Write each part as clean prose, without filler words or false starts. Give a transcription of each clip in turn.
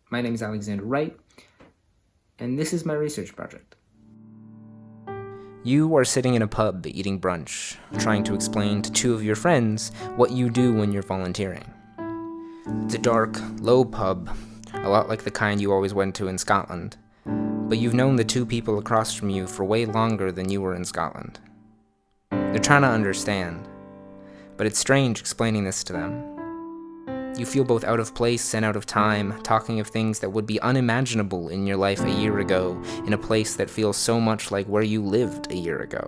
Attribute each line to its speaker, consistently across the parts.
Speaker 1: My name is Alexander Wright, and this is my research project.
Speaker 2: You are sitting in a pub eating brunch, trying to explain to two of your friends what you do when you're volunteering. It's a dark, low pub, a lot like the kind you always went to in Scotland, but you've known the two people across from you for way longer than you were in Scotland. They're trying to understand, but it's strange explaining this to them. You feel both out of place and out of time, talking of things that would be unimaginable in your life a year ago, in a place that feels so much like where you lived a year ago.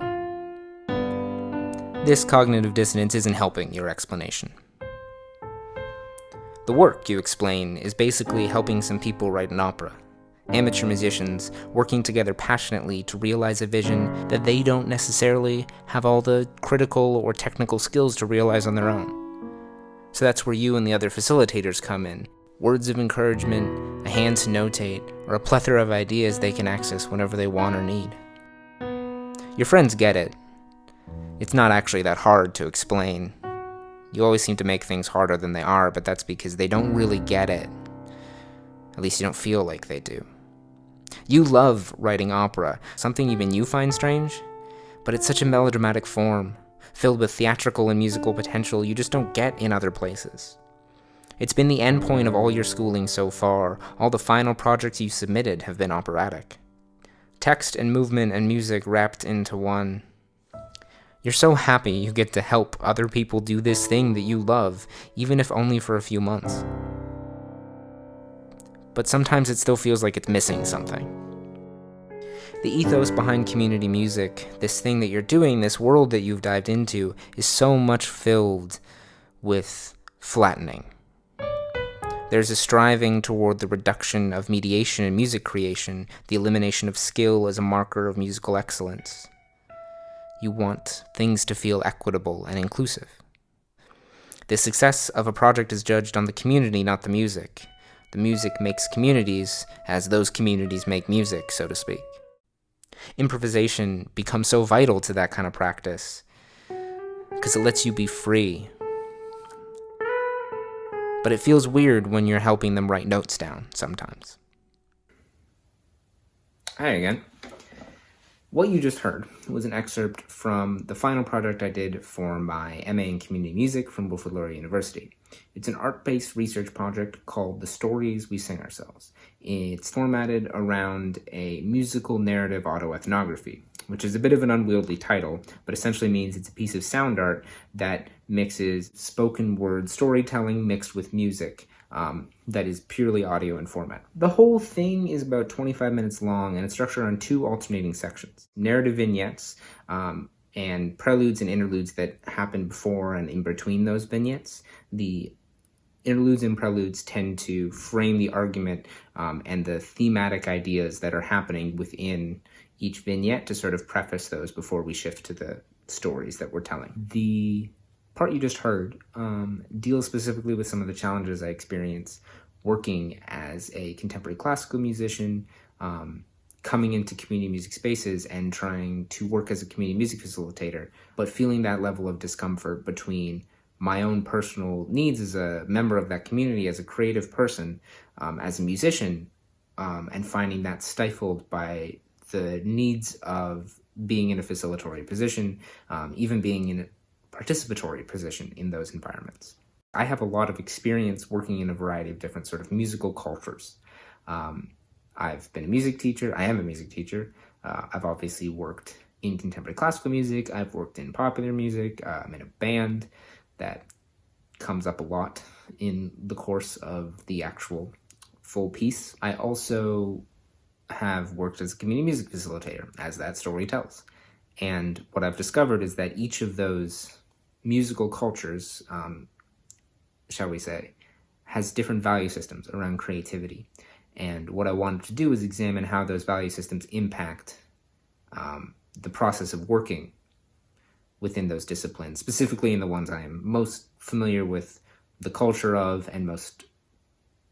Speaker 2: This cognitive dissonance isn't helping your explanation. The work, you explain, is basically helping some people write an opera. Amateur musicians working together passionately to realize a vision that they don't necessarily have all the critical or technical skills to realize on their own. So that's where you and the other facilitators come in. Words of encouragement, a hand to notate, or a plethora of ideas they can access whenever they want or need. Your friends get it. It's not actually that hard to explain. You always seem to make things harder than they are, but that's because they don't really get it. At least you don't feel like they do. You love writing opera, something even you find strange, but it's such a melodramatic form, filled with theatrical and musical potential you just don't get in other places. It's been the end point of all your schooling so far. All the final projects you submitted have been operatic. Text and movement and music wrapped into one. You're so happy you get to help other people do this thing that you love, even if only for a few months. But sometimes it still feels like it's missing something. The ethos behind community music, this thing that you're doing, this world that you've dived into, is so much filled with flattening. There's a striving toward the reduction of mediation in music creation, the elimination of skill as a marker of musical excellence. You want things to feel equitable and inclusive. The success of a project is judged on the community, not the music. The music makes communities, as those communities make music, so to speak. Improvisation becomes so vital to that kind of practice because it lets you be free. But it feels weird when you're helping them write notes down sometimes.
Speaker 1: Hi again. What you just heard was an excerpt from the final project I did for my MA in Community Music from Wilfrid Laurier University. It's an art-based research project called The Stories We Sing Ourselves. It's formatted around a musical narrative autoethnography, which is a bit of an unwieldy title, but essentially means it's a piece of sound art that mixes spoken word storytelling mixed with music. That is purely audio in format. The whole thing is about 25 minutes long, and it's structured on two alternating sections. Narrative vignettes and preludes and interludes that happen before and in between those vignettes. The interludes and preludes tend to frame the argument and the thematic ideas that are happening within each vignette to sort of preface those before we shift to the stories that we're telling. The part you just heard deals specifically with some of the challenges I experience working as a contemporary classical musician, coming into community music spaces and trying to work as a community music facilitator, but feeling that level of discomfort between my own personal needs as a member of that community, as a creative person, as a musician, and finding that stifled by the needs of being in a facilitatory position, even being in a participatory position in those environments. I have a lot of experience working in a variety of different sort of musical cultures. I've been a music teacher. I am a music teacher. I've obviously worked in contemporary classical music. I've worked in popular music. I'm in a band. That comes up a lot in the course of the actual full piece. I also have worked as a community music facilitator, as that story tells. And what I've discovered is that each of those musical cultures, shall we say, has different value systems around creativity. And what I wanted to do is examine how those value systems impact the process of working within those disciplines, specifically in the ones I am most familiar with the culture of and most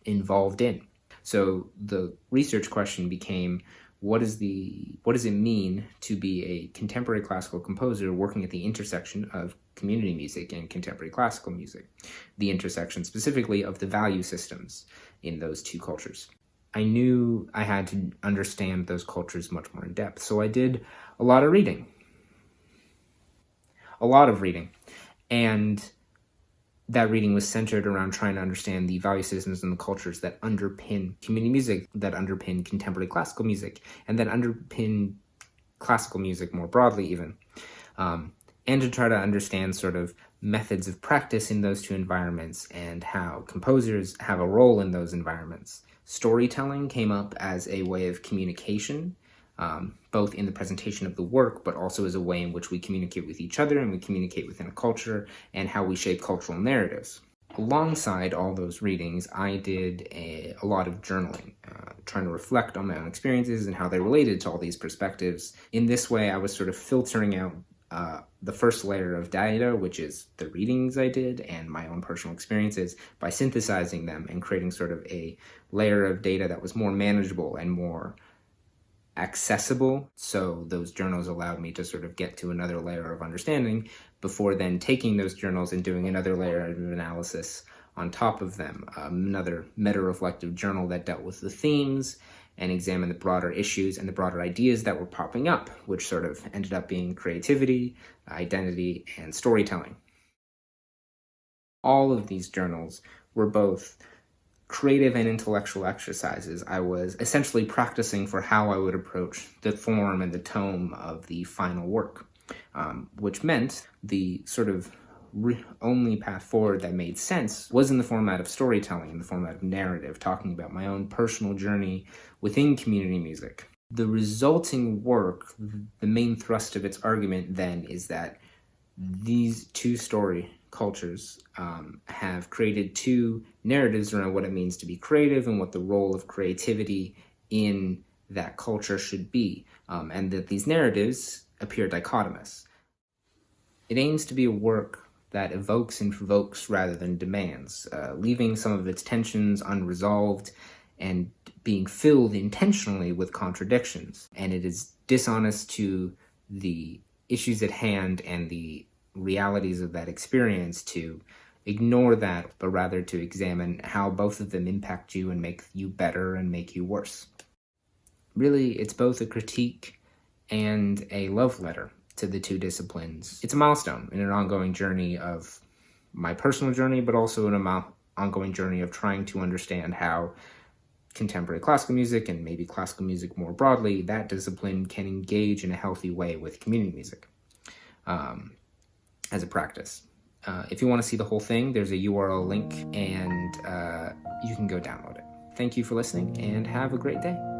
Speaker 1: involved in. So the research question became, what does it mean to be a contemporary classical composer working at the intersection of community music and contemporary classical music, the intersection specifically of the value systems in those two cultures. I knew I had to understand those cultures much more in depth, so I did a lot of reading. And that reading was centered around trying to understand the value systems and the cultures that underpin community music, that underpin contemporary classical music, and that underpin classical music more broadly even. And to try to understand sort of methods of practice in those two environments and how composers have a role in those environments. Storytelling came up as a way of communication, both in the presentation of the work, but also as a way in which we communicate with each other and we communicate within a culture and how we shape cultural narratives. Alongside all those readings, I did a lot of journaling, trying to reflect on my own experiences and how they related to all these perspectives. In this way, I was sort of filtering out the first layer of data, which is the readings I did and my own personal experiences, by synthesizing them and creating sort of a layer of data that was more manageable and more accessible. So those journals allowed me to sort of get to another layer of understanding before then taking those journals and doing another layer of analysis on top of them, another meta-reflective journal that dealt with the themes and examined the broader issues and the broader ideas that were popping up, which sort of ended up being creativity, identity, and storytelling. All of these journals were both creative and intellectual exercises. I was essentially practicing for how I would approach the form and the tone of the final work, which meant the sort of only path forward that made sense was in the format of storytelling, in the format of narrative, talking about my own personal journey within community music. The resulting work, the main thrust of its argument then is that these two story cultures have created two narratives around what it means to be creative and what the role of creativity in that culture should be, and that these narratives appear dichotomous. It aims to be a work that evokes and provokes rather than demands, leaving some of its tensions unresolved and being filled intentionally with contradictions. And it is dishonest to the issues at hand and the realities of that experience to ignore that, but rather to examine how both of them impact you and make you better and make you worse. Really, it's both a critique and a love letter to the two disciplines. It's a milestone in an ongoing journey of my personal journey, but also in an ongoing journey of trying to understand how contemporary classical music, and maybe classical music more broadly, that discipline can engage in a healthy way with community music as a practice. If you want to see the whole thing, there's a URL link, and you can go download it. Thank you for listening, and have a great day.